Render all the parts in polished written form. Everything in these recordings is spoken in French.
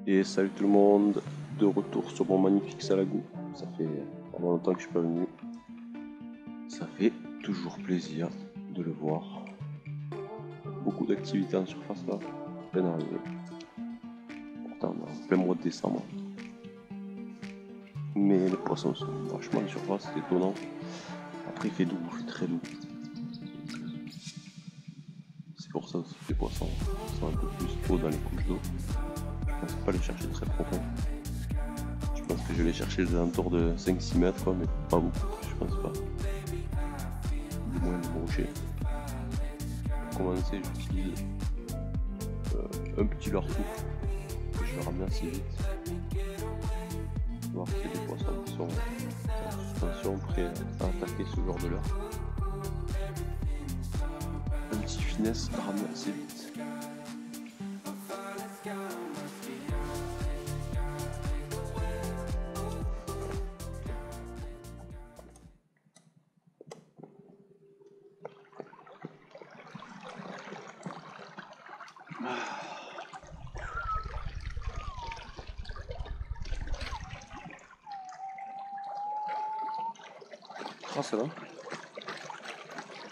Et salut tout le monde, de retour sur mon magnifique Salagou. Ça fait vraiment longtemps que je suis pas venu. Ça fait toujours plaisir de le voir. Beaucoup d'activités en surface là, peine arrivé. Pourtant on est en plein mois de décembre. Mais les poissons sont vachement en surface, c'est étonnant. Après il fait doux, il fait très doux. C'est pour ça aussi que les poissons sont un peu plus hauts dans les couches d'eau. Je pense pas les chercher très profond. Je pense que je vais les chercher aux alentours de 5-6 mètres quoi, mais pas beaucoup, je pense pas. Du moins le brochet. Pour commencer, j'utilise un petit leurre souple que je vais ramener assez vite. Voir s'il y a des poissons qui sont en suspension prêts à attaquer ce genre de leurre. Un petit finesse ramener assez vite. Ah ça va.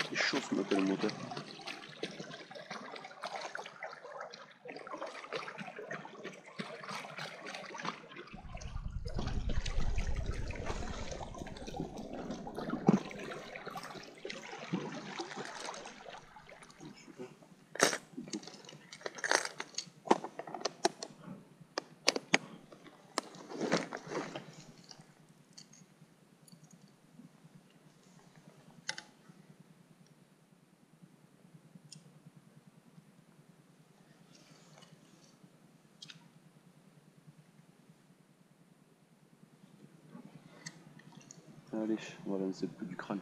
C'est chaud ce matin le moteur. Allez, on va lancer le peu du crank.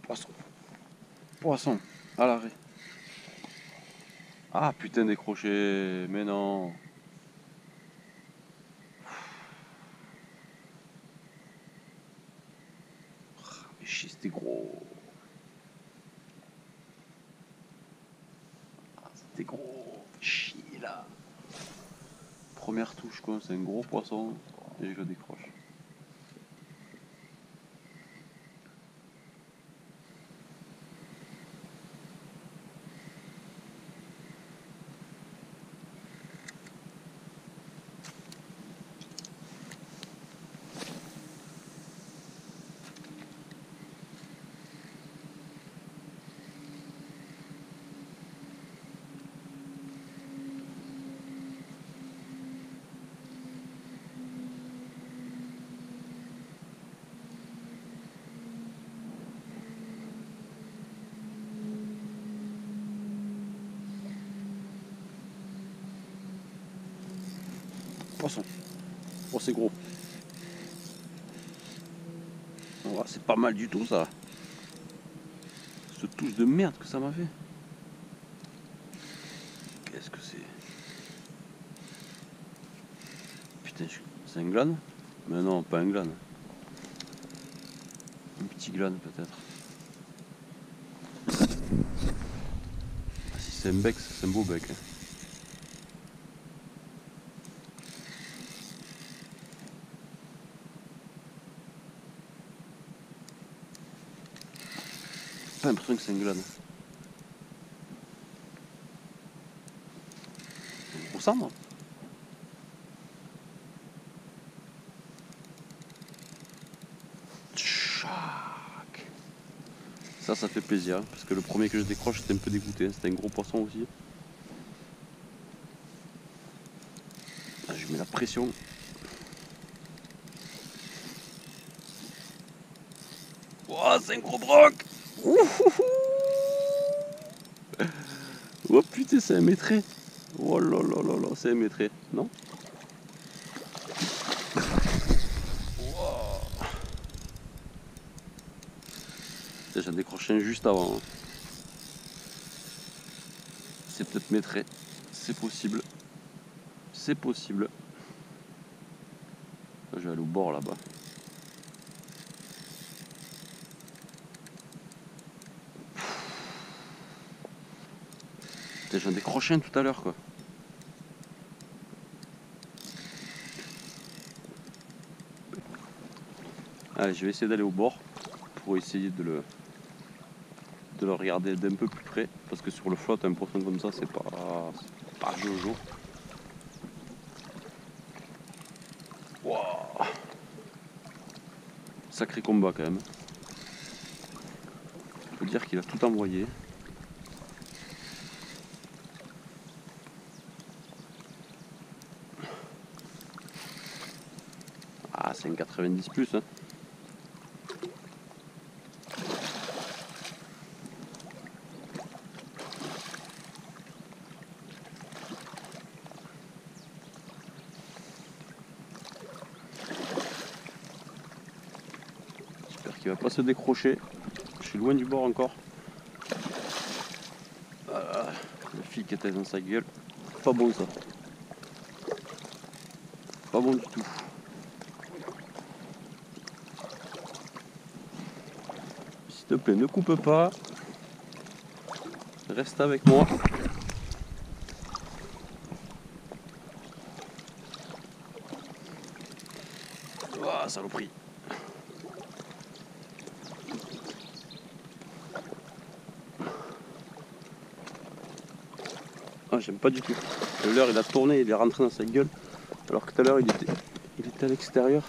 Poisson. Poisson, à l'arrêt. Ah putain décroché, mais non. Mais chier, c'était gros. Ah, c'était gros. Chier là. Première touche quoi, c'est un gros poisson et je le décroche. Poisson. Oh c'est gros. Oh, c'est pas mal du tout ça. Cette touche de merde que ça m'a fait. Qu'est-ce que c'est? Putain, c'est un glane? Mais non, pas un glane. Un petit glane peut-être. Ah, si c'est un bec, c'est un beau bec. Hein. Pas l'impression que c'est un glane. Un gros cendre. Ça fait plaisir, parce que le premier que je décroche, c'était un peu dégoûté, c'était un gros poisson aussi. Là, je mets la pression. Oh, c'est un gros broc. Oh putain, c'est un métré. Oh là là là là, c'est un métré, non? Wow. J'en décroché un juste avant. Hein. C'est peut-être métré. C'est possible. C'est possible. Je vais aller au bord là-bas. J'en décroché un tout à l'heure quoi. Allez, je vais essayer d'aller au bord pour essayer de le regarder d'un peu plus près. Parce que sur le flotte, un poisson comme ça, c'est pas jojo. Wow. Sacré combat quand même. Il faut dire qu'il a tout envoyé. Ah, c'est un 90 plus. Hein. J'espère qu'il va pas se décrocher. Je suis loin du bord encore. Ah, la fille qui était dans sa gueule. Pas bon ça. Pas bon du tout. S'il te plaît, ne coupe pas. Reste avec moi. Ah, saloperie. Ah, j'aime pas du tout. Le leurre il a tourné, il est rentré dans sa gueule. Alors que tout à l'heure il était à l'extérieur.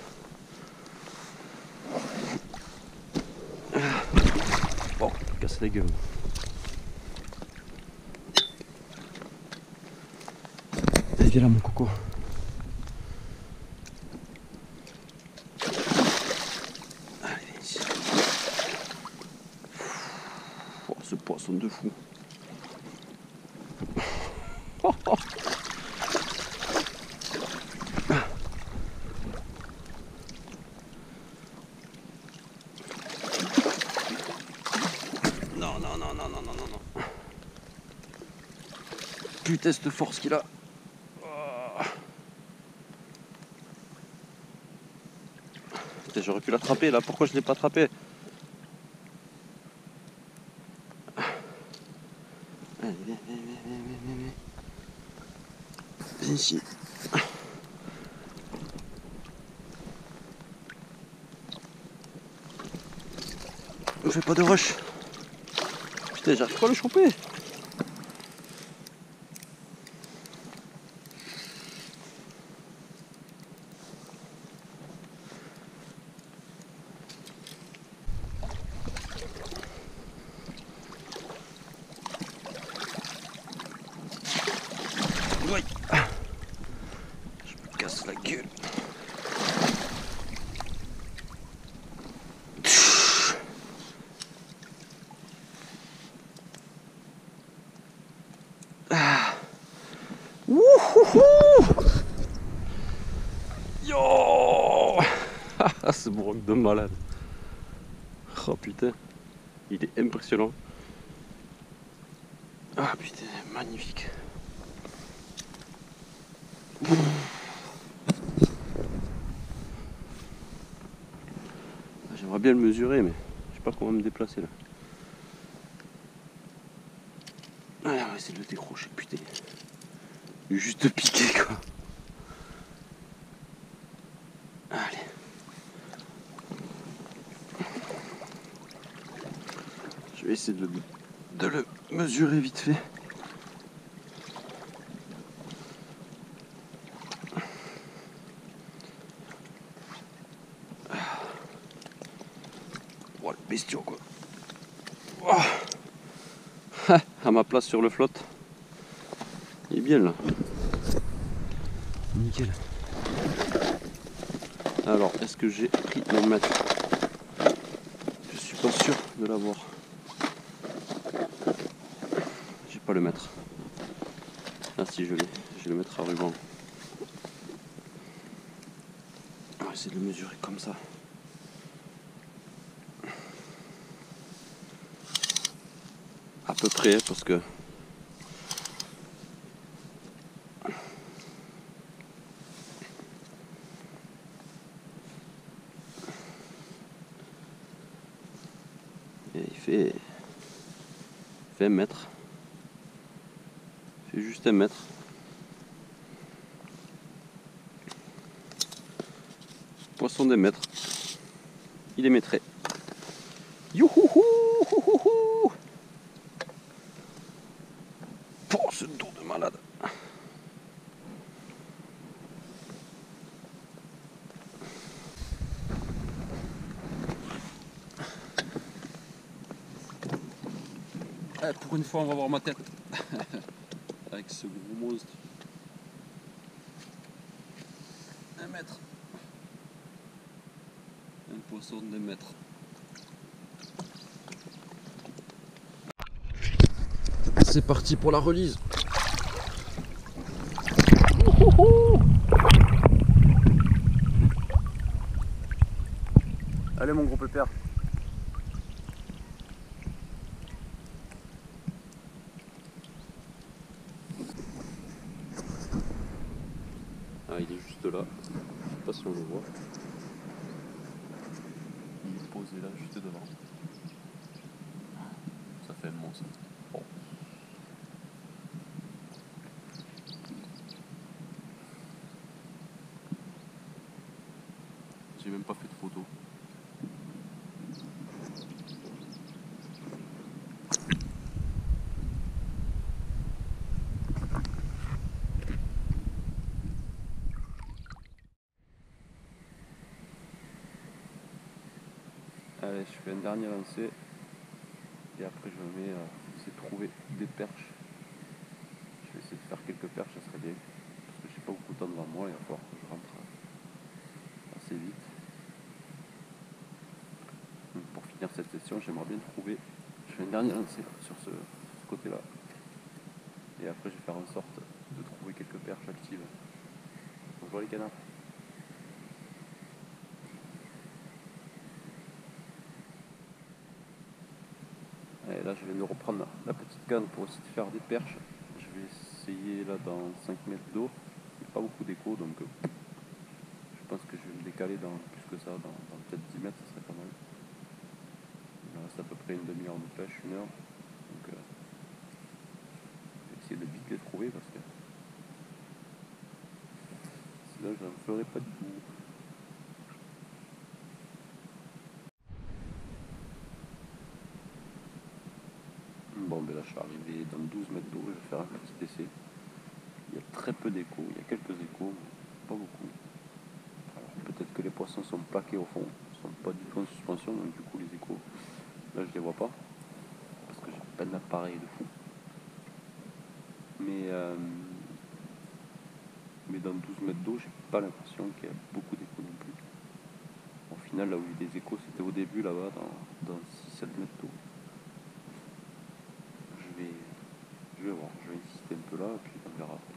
Bon, casse la gueule. Allez, viens là mon coco. Allez, viens ici. Oh, ce poisson de fou. Non, non, non, non, non, non, non, non. Putain, cette force qu'il a. Putain, j'aurais pu l'attraper là, pourquoi je l'ai pas attrapé? Allez, viens, viens, viens, viens, viens, viens. Viens ici. Ne fais pas de rush. Putain, j'arrive pas à le choper. Oui. Je me casse la gueule. Yo. Ce broc de malade. Oh putain, il est impressionnant. Ah putain, magnifique. J'aimerais bien le mesurer, mais je sais pas comment me déplacer là. Allez, on va essayer de le décrocher, putain. Il est juste piqué quoi. Allez. Je vais essayer de le mesurer vite fait. Oh, le bestiau quoi. Oh. À ma place sur le flotte. Il est bien là. Nickel. Alors, est-ce que j'ai pris mon mètre? Je suis de l'avoir. J'ai pas le mètre. Ah si, je l'ai. Je vais le mettre à ruban. On va essayer de le mesurer comme ça. À peu près, parce que et il fait 1 mètre. Il fait juste 1 mètre. Poisson des mètres. Il est métré. Youhouhou! Oh, ce dos de malade. Pour une fois, on va voir ma tête avec ce gros monstre. 1 mètre. Un poisson d'1 mètre. C'est parti pour la relise. Allez mon gros pépère. Ah, il est juste là. Je sais pas si on le voit. Il est posé là, juste devant. Ça fait un monstre. Bon. J'ai même pas fait de photo. Allez, je fais un dernier lancer et après je me mets à essayer de trouver des perches. Je vais essayer de faire quelques perches, ça serait bien. Parce que j'ai pas beaucoup de temps devant moi, il va falloir que je rentre assez vite. Donc pour finir cette session, j'aimerais bien trouver. Je fais un dernier lancer sur ce côté-là. Et après je vais faire en sorte de trouver quelques perches actives. Bonjour les canards. Et là je viens de reprendre la petite canne pour essayer de faire des perches. Je vais essayer là dans 5 mètres d'eau. Il n'y a pas beaucoup d'écho donc je pense que je vais me décaler dans plus que ça, dans peut-être 10 mètres, ça serait pas mal. Il me reste à peu près une demi-heure de pêche, 1 heure. Donc je vais essayer de vite les trouver parce que sinon je n'en ferai pas du tout. Bon ben là je suis arrivé dans 12 mètres d'eau, je vais faire un petit essai. Il y a très peu d'échos, il y a quelques échos, mais pas beaucoup. Alors peut-être que les poissons sont plaqués au fond, ils ne sont pas du tout en suspension, donc du coup les échos, là je les vois pas, parce que j'ai pas d'appareil de fou. Mais dans 12 mètres d'eau, j'ai pas l'impression qu'il y a beaucoup d'échos non plus. Au final, là où il y a des échos, c'était au début là-bas, dans 6-7 mètres d'eau. Je vais voir, je vais insister un peu là, et puis on verra après.